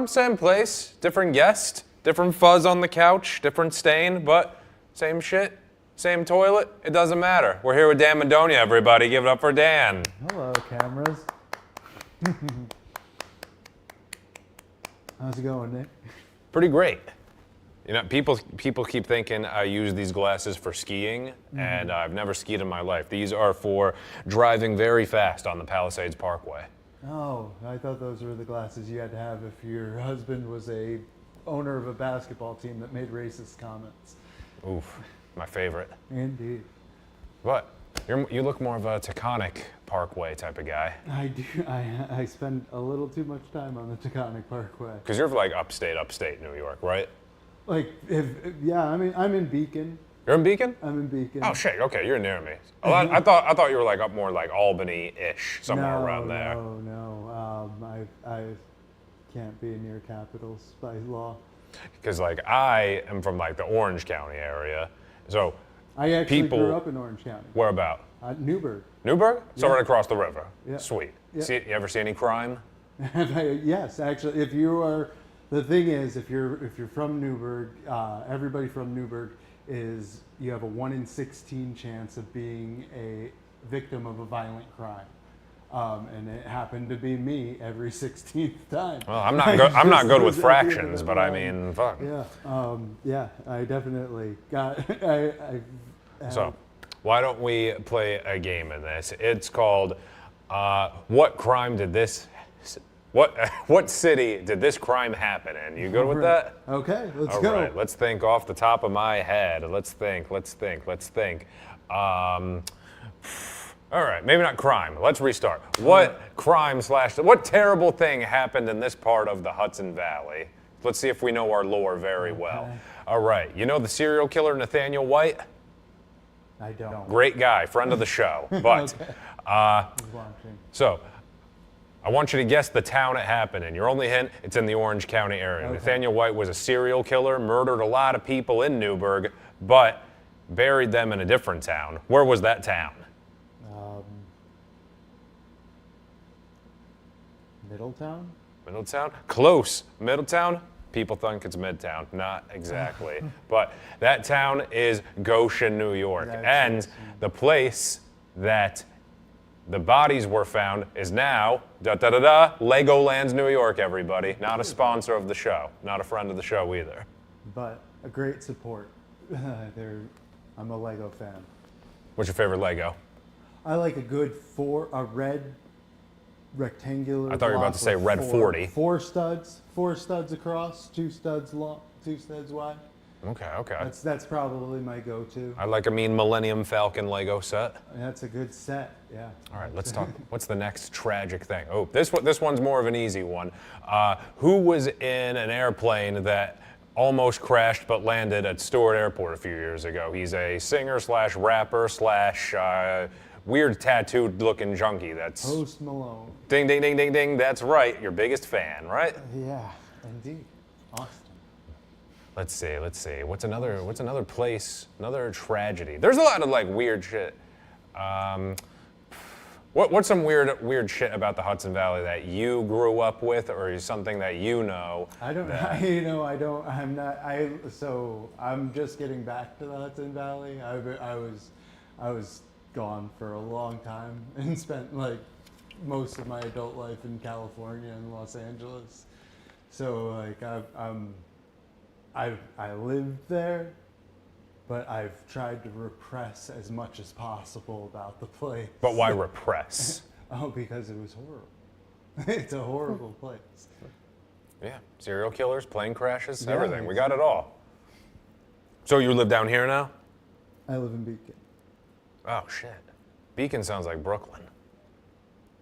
same place, different guest, different fuzz on the couch, different stain, but same shit, same toilet. It doesn't matter. We're here with Dan Madonia, everybody. Give it up for Dan. Hello, cameras. How's it going, Nick? Pretty great. You know, people keep thinking I use these glasses for skiing, and I've never skied in my life. These are for driving very fast on the Palisades Parkway. Oh, I thought those were the glasses you had to have if your husband was a owner of a basketball team that made racist comments. Oof, my favorite. Indeed. What? You look more of a Taconic Parkway type of guy. I do. I spend a little too much time on the Taconic Parkway. Because you're like upstate New York, right? Like, I'm in Beacon. You're in Beacon? I'm in Beacon. Oh shit! Okay, you're near me. I thought you were like up more like Albany-ish, somewhere around there. No. I can't be near capitals by law. Because like I am from like the Orange County area, so I actually people grew up in Orange County. Where about? Newburgh. Newburgh? So Yeah. right across the river. Yeah. Sweet. Yeah. You ever see any crime? Yes, actually, if you are, the thing is, if you're from Newburgh, everybody from Newburgh you have a 1 in 16 chance of being a victim of a violent crime. And it happened to be me every 16th time. Well, I'm not good with fractions, but I mean, fuck. Yeah, I definitely got. So, why don't we play a game in this? It's called "What crime did this? What city did this crime happen in?" You good with that? Okay, let's All go. right, let's think off the top of my head. Let's think. All right, maybe not crime. Let's restart. What what terrible thing happened in this part of the Hudson Valley? Let's see if we know our lore very well. All right, you know the serial killer Nathaniel White? I don't. Great guy, friend of the show. But, so, I want you to guess the town it happened in. Your only hint, it's in the Orange County area. Okay. Nathaniel White was a serial killer, murdered a lot of people in Newburgh, but buried them in a different town. Where was that town? Middletown? Middletown? Close. Middletown? People think it's Midtown. Not exactly. But that town is Goshen, New York. And the place that the bodies were found is now, Legoland's New York, everybody. Not a sponsor of the show. Not a friend of the show either. But a great support. I'm a Lego fan. What's your favorite Lego? I like a red rectangular. I thought you were about to say red 40. Four studs across, 2 studs long, 2 studs wide. Okay. That's probably my go-to. I like a mean Millennium Falcon Lego set. That's a good set, yeah. All right, let's talk. What's the next tragic thing? Oh, this one's more of an easy one. Who was in an airplane that almost crashed but landed at Stewart Airport a few years ago? He's a singer slash rapper slash weird tattooed looking junkie. That's Post Malone. Ding, ding, ding, ding, ding. That's right. Your biggest fan, right? Yeah, indeed. Austin. Let's see. What's another place, another tragedy? There's a lot of like weird shit. What's some weird shit about the Hudson Valley that you grew up with, or something that you know? I don't. So I'm just getting back to the Hudson Valley. I was gone for a long time and spent like most of my adult life in California and Los Angeles. So like I lived there, but I've tried to repress as much as possible about the place. But why repress? Oh, because it was horrible. It's a horrible place. Yeah, serial killers, plane crashes, Yeah, everything. We got it all. So you live down here now? I live in Beacon. Oh shit. Beacon sounds like Brooklyn.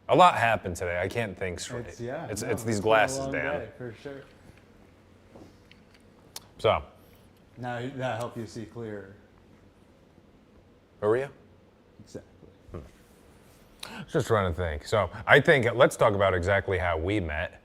A lot happened today. I can't think straight. It's these glasses, been a long Dan. day, for sure. So, Now that help you see clearer. who are you? Exactly. Just trying to think. So I think let's talk about exactly how we met,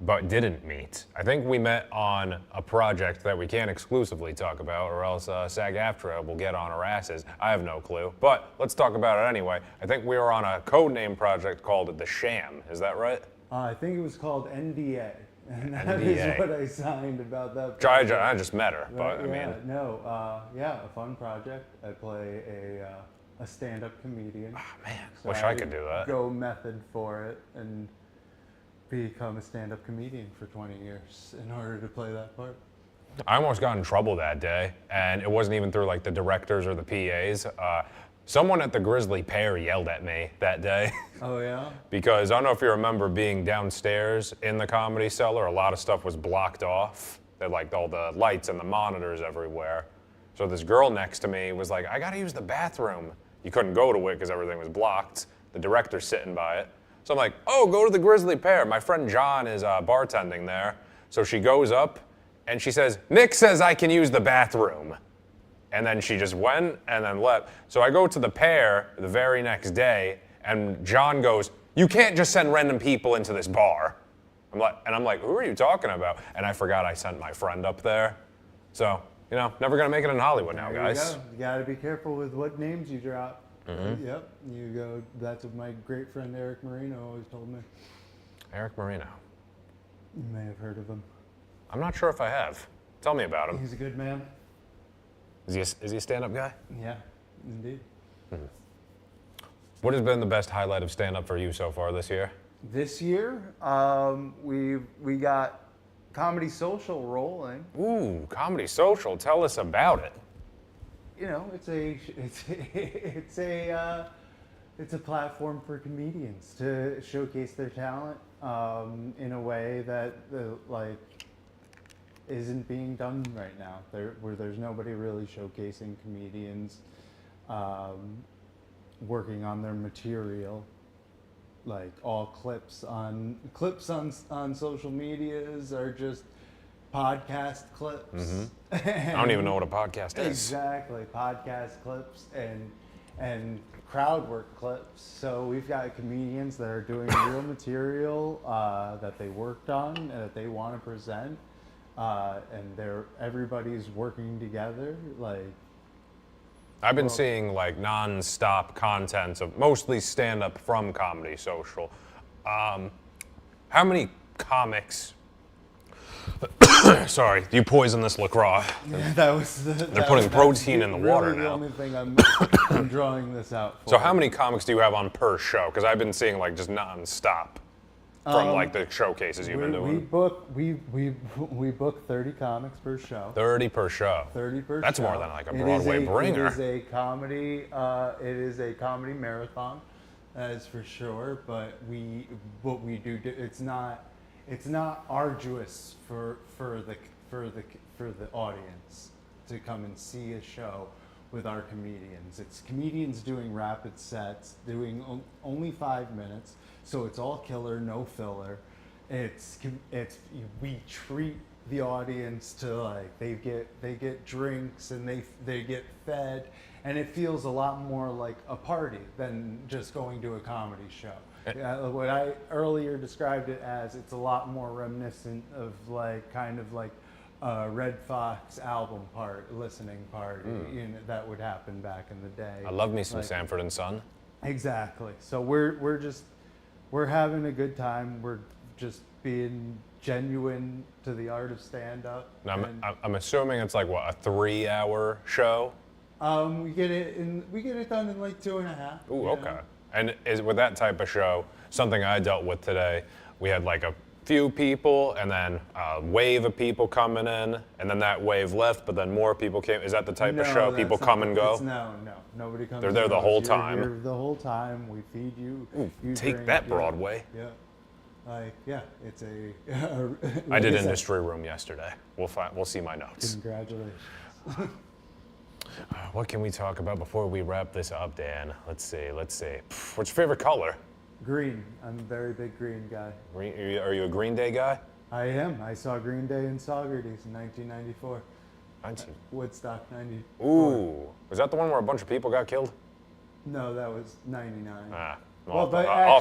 but didn't meet. I think we met on a project that we can't exclusively talk about, or else SAG-AFTRA will get on our asses. I have no clue, but let's talk about it anyway. I think we were on a codename project called The Sham. Is that right? I think it was called NDA. And that NDA. is what I signed about that. I project. just met her, but I yeah, mean, no, a fun project. I play a stand-up comedian. man, So wish I could do that. Go method for it and become a stand-up comedian for 20 years in order to play that part. I almost got in trouble that day, and it wasn't even through like the directors or the PAs. Someone at the Grizzly Pear yelled at me that day Oh yeah. because I don't know if you remember being downstairs in the Comedy Cellar. A lot of stuff was blocked off. They had like all the lights and the monitors everywhere. So this girl next to me was like, "I gotta use the bathroom." You couldn't go to it because everything was blocked. The director's sitting by it. So I'm like, "Oh, go to the Grizzly Pear. My friend John is bartending there." So she goes up and she says, "Nick says I can use the bathroom." And then she just went and then left. So I go to the Pear the very next day, and John goes, "You can't just send random people into this bar." I'm like, "Who are you talking about?" And I forgot I sent my friend up there. So, never gonna make it in Hollywood now, There guys. You go. You gotta be careful with what names you drop. Yep. You go. That's what my great friend Eric Marino always told me. Eric Marino. You may have heard of him. I'm not sure if I have. Tell me about him. He's a good man. Is he a stand-up guy? Yeah, indeed. What has been the best highlight of stand-up for you so far this year? This year, we got Comedy Social rolling. Ooh, Comedy Social. Tell us about it. It's a platform for comedians to showcase their talent in a way that isn't being done right now. Where there's nobody really showcasing comedians working on their material. Like all clips on social medias are just podcast clips. I don't even know what a podcast is. Exactly, podcast clips and crowd work clips. So we've got comedians that are doing real material that they worked on and that they want to present, and everybody's working together. I've been seeing like non-stop content of mostly stand-up from Comedy Social. How many comics? Sorry, you poison this LaCroix. That was They're putting protein in the water really now. The only thing I'm drawing this out for. So how many comics do you have on per show? Because I've been seeing like just non-stop from like the showcases you've been doing. We book 30 comics per show. 30 per show. 30 per That's show. more than like a Broadway bringer. It is a comedy. It is a comedy marathon, that is for sure. But what we do, it's not arduous for the audience to come and see a show with our comedians. It's comedians doing rapid sets, doing only 5 minutes, so it's all killer, no filler. We treat the audience to they get drinks and they get fed, and it feels a lot more like a party than just going to a comedy show. What I earlier described it as, it's a lot more reminiscent of a Red Fox album listening party that would happen back in the day. I love me some Sanford and Son. Exactly. So we're having a good time. We're just being genuine to the art of stand-up. Now, I'm assuming it's like what, a 3-hour show? We get it done in like 2.5. Ooh, okay. And with that type of show, something I dealt with today, we had like a few people and then a wave of people coming in, and then that wave left, but then more people came. Is that the type of show people come and go? No, nobody comes. They're there the whole time. You're the whole time. We feed you. Ooh, you take drink, that, Broadway. Yeah. It's a. I did Industry Room yesterday. We'll see my notes. Congratulations. What can we talk about before we wrap this up, Dan? Let's see. What's your favorite color? Green. I'm a very big green guy. Green, are you a Green Day guy? I am. I saw Green Day in Saugerties in 1994. Woodstock 90. Ooh, was that the one where a bunch of people got killed? No, that was 99. Off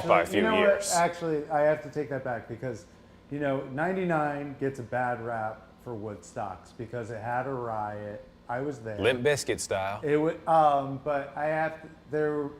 by a few years. Actually, I have to take that back because, 99 gets a bad rap for Woodstocks because it had a riot. I was there. Limp Bizkit style. It would, but I have to,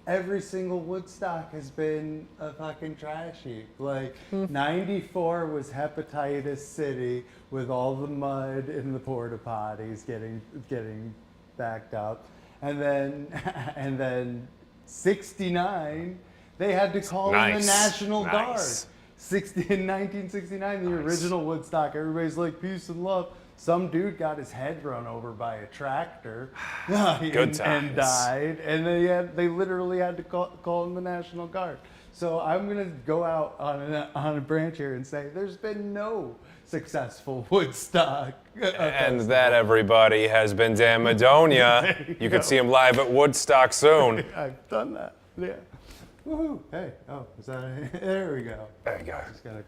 every single Woodstock has been a fucking trash heap. Like, 94 was Hepatitis City with all the mud in the porta potties getting backed up. And then 69, they had to call in the Nice. National Guard. Nice. In 1969, the original Woodstock, everybody's like, peace and love. Some dude got his head run over by a tractor Good times. and died. And they literally had to call in the National Guard. So I'm going to go out on a branch here and say there's been no successful Woodstock. And that, everybody, has been Dan Madonia. You could see him live at Woodstock soon. I've done that. Yeah. Woohoo. Hey. Oh, is that there we go. There you go. Just gotta